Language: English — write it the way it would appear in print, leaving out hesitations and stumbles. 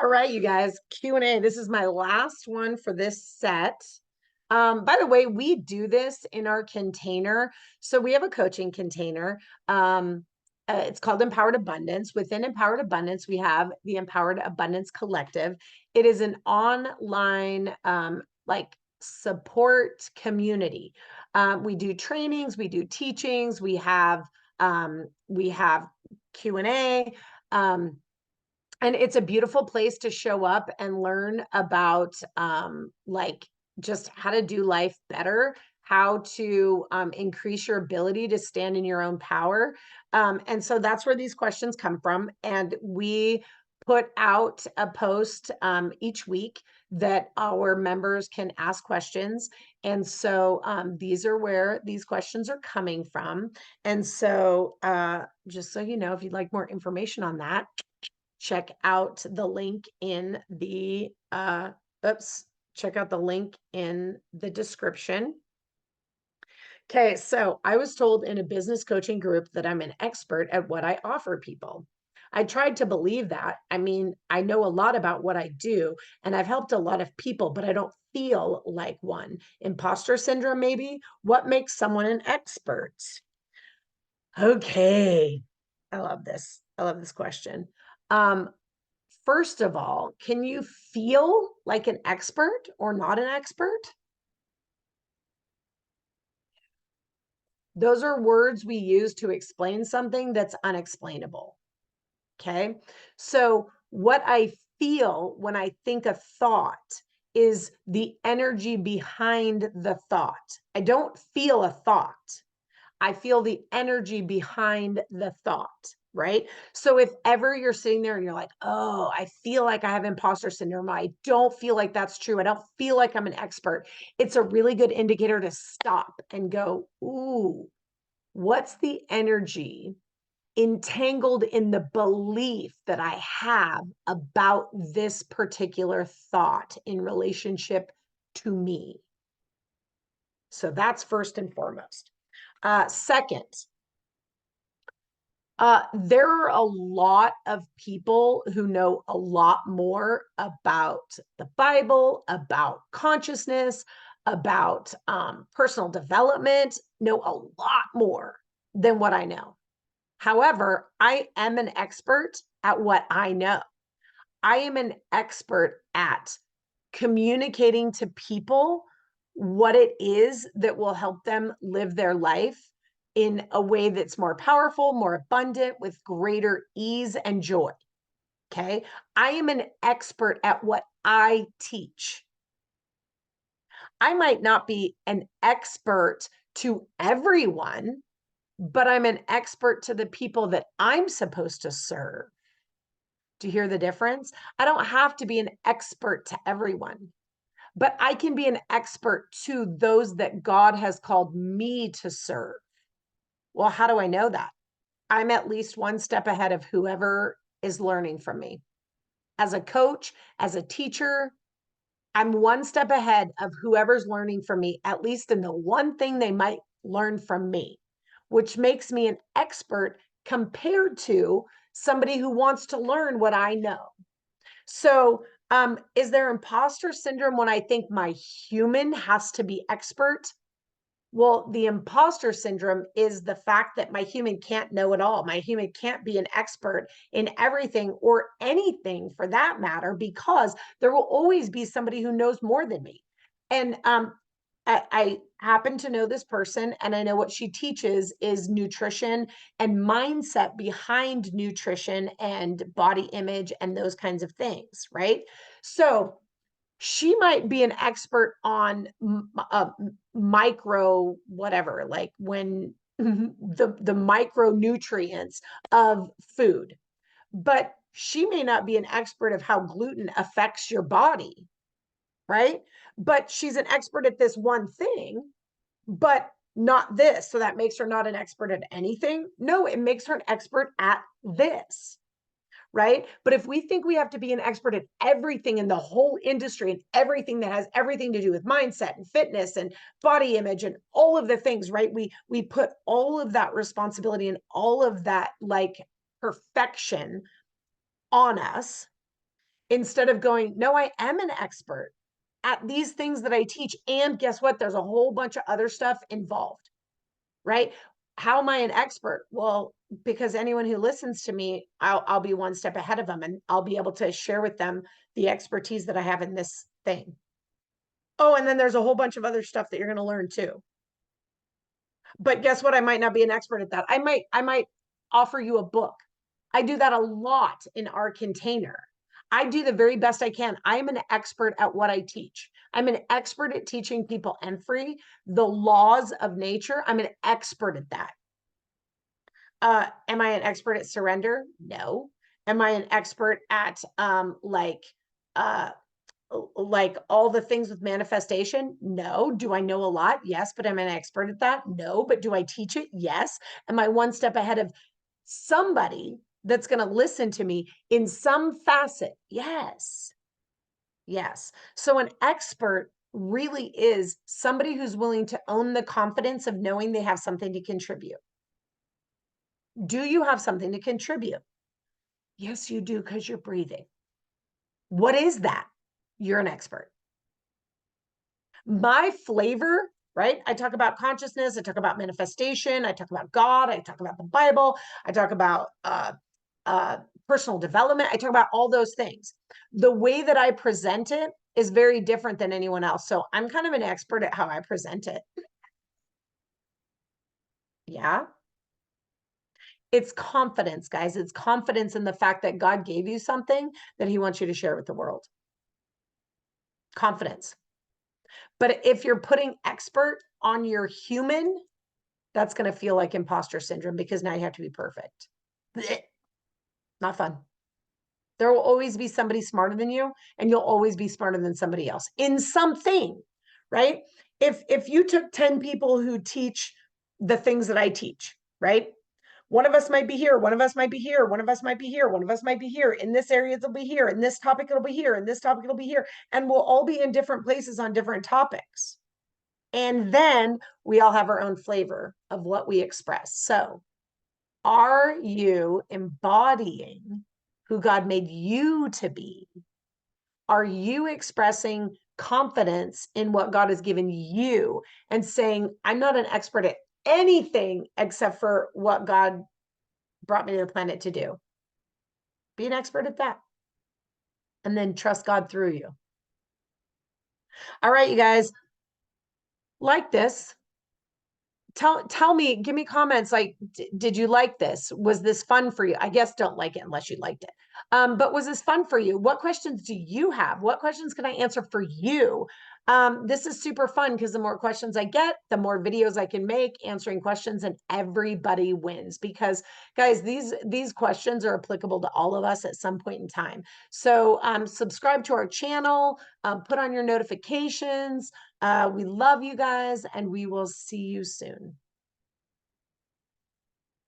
All right, you guys, Q&A. This is my last one for this set. By the way, we do this in our container. So we have a coaching container. It's called Empowered Abundance. Within Empowered Abundance, we have the Empowered Abundance Collective. It is an online like support community. We do trainings, we do teachings, we have Q&A. And it's a beautiful place to show up and learn about like just how to do life better, how to increase your ability to stand in your own power. And so that's where these questions come from. And we put out a post each week that our members can ask questions. And so these are where these questions are coming from. And so just so you know, if you'd like more information on that, check out the link in the check out the link in the description. Okay, so I was told in a business coaching group that I'm an expert at what I offer people. I tried to believe that. I mean, I know a lot about what I do and I've helped a lot of people, but I don't feel like one. Imposter syndrome, maybe? What makes someone an expert? Okay, I love this. I love this question. First of all, can you feel like an expert or not an expert? Those are words we use to explain something that's unexplainable. Okay. So, what I feel when I think a thought is the energy behind the thought. I don't feel a thought. I feel the energy behind the thought, right? So if ever you're sitting there and you're like, oh, I feel like I have imposter syndrome, I don't feel like that's true, I don't feel like I'm an expert, it's a really good indicator to stop and go, ooh, what's the energy entangled in the belief that I have about this particular thought in relationship to me? So that's first and foremost. Second, there are a lot of people who know a lot more about the Bible, about consciousness, about personal development, know a lot more than what I know. However, I am an expert at what I know. I am an expert at communicating to people what it is that will help them live their life in a way that's more powerful, more abundant, with greater ease and joy. Okay. I am an expert at what I teach. I might not be an expert to everyone, but I'm an expert to the people that I'm supposed to serve. Do you hear the difference? I don't have to be an expert to everyone, but I can be an expert to those that God has called me to serve. Well, how do I know that? I'm at least one step ahead of whoever is learning from me. As a coach, as a teacher, I'm one step ahead of whoever's learning from me, at least in the one thing they might learn from me, which makes me an expert compared to somebody who wants to learn what I know. So, is there imposter syndrome when I think my human has to be expert? Well, the imposter syndrome is the fact that my human can't know it all. My human can't be an expert in everything or anything for that matter, because there will always be somebody who knows more than me. And I happen to know this person, and I know what she teaches is nutrition and mindset behind nutrition and body image and those kinds of things, right? So she might be an expert on micro whatever, like when the micronutrients of food, but she may not be an expert of how gluten affects your body, right? But she's an expert at this one thing, but not this. So that makes her not an expert at anything. No, it makes her an expert at this. Right. But if we think we have to be an expert at everything in the whole industry and everything that has everything to do with mindset and fitness and body image and all of the things, right? We put all of that responsibility and all of that like perfection on us. instead of going, no, I am an expert at these things that I teach. And guess what? There's a whole bunch of other stuff involved, right? How am I an expert? Well, because anyone who listens to me, I'll be one step ahead of them, and I'll be able to share with them the expertise that I have in this thing. Oh, and then there's a whole bunch of other stuff that you're going to learn too. But guess what? I might not be an expert at that. I might offer you a book. I do that a lot in our container. I do the very best I can. I am an expert at what I teach. I'm an expert at teaching people free the laws of nature. I'm an expert at that. Am I an expert at surrender? No. Am I an expert at like all the things with manifestation? No. Do I know a lot? Yes. But am I an expert at that? No. But do I teach it? Yes. Am I one step ahead of somebody that's going to listen to me in some facet? Yes. Yes. So an expert really is somebody who's willing to own the confidence of knowing they have something to contribute. Do you have something to contribute? Yes, you do, because you're breathing. What is that? You're an expert. My flavor, right? I talk about consciousness, I talk about manifestation, I talk about God, I talk about the Bible, I talk about personal development, I talk about all those things. The way that I present it is very different than anyone else. So I'm kind of an expert at how I present it. Yeah. It's confidence, guys. It's confidence in the fact that God gave you something that he wants you to share with the world. Confidence. But if you're putting expert on your human, that's going to feel like imposter syndrome, because now you have to be perfect. Blech. Not fun. There will always be somebody smarter than you, and you'll always be smarter than somebody else in something, right? If you took 10 people who teach the things that I teach, right? One of us might be here, one of us might be here, one of us might be here, one of us might be here. In this area, it'll be here. In this topic, it'll be here. In this topic, it'll be here. And we'll all be in different places on different topics. And then we all have our own flavor of what we express. So, are you embodying who God made you to be? Are you expressing confidence in what God has given you and saying, I'm not an expert at anything except for what God brought me to the planet to do? Be an expert at that. And then trust God through you. All right, you guys, like this. Tell me, give me comments like, did you like this? Was this fun for you? I guess don't like it unless you liked it. But was this fun for you? What questions do you have? What questions can I answer for you? This is super fun because the more questions I get, the more videos I can make answering questions, and everybody wins, because guys, these questions are applicable to all of us at some point in time. So subscribe to our channel, put on your notifications. We love you guys, and we will see you soon.